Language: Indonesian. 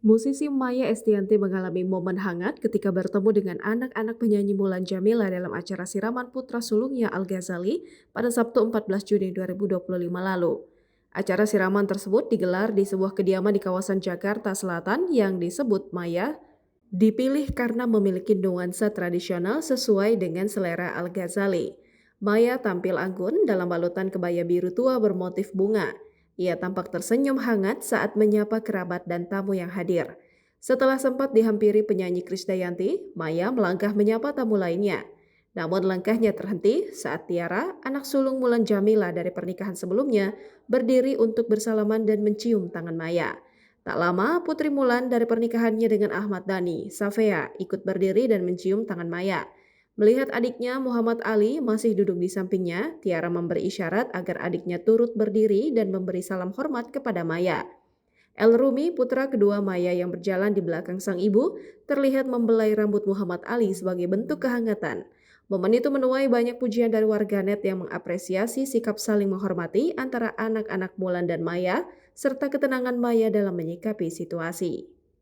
Musisi Maya Estianty mengalami momen hangat ketika bertemu dengan anak-anak penyanyi Mulan Jamila dalam acara siraman putra sulungnya Al-Ghazali pada Sabtu 14 Juni 2025 lalu. Acara siraman tersebut digelar di sebuah kediaman di kawasan Jakarta Selatan yang disebut Maya dipilih karena memiliki nuansa tradisional sesuai dengan selera Al-Ghazali. Maya tampil anggun dalam balutan kebaya biru tua bermotif bunga. Ia tampak tersenyum hangat saat menyapa kerabat dan tamu yang hadir. Setelah sempat dihampiri penyanyi Krisdayanti, Maya melangkah menyapa tamu lainnya. Namun langkahnya terhenti saat Tiara, anak sulung Mulan Jamila dari pernikahan sebelumnya, berdiri untuk bersalaman dan mencium tangan Maya. Tak lama, Putri Mulan dari pernikahannya dengan Ahmad Dhani, Safea, ikut berdiri dan mencium tangan Maya. Melihat adiknya Muhammad Ali masih duduk di sampingnya, Tiara memberi isyarat agar adiknya turut berdiri dan memberi salam hormat kepada Maya. El Rumi, putra kedua Maya yang berjalan di belakang sang ibu, terlihat membelai rambut Muhammad Ali sebagai bentuk kehangatan. Momen itu menuai banyak pujian dari warganet yang mengapresiasi sikap saling menghormati antara anak-anak Mulan dan Maya, serta ketenangan Maya dalam menyikapi situasi.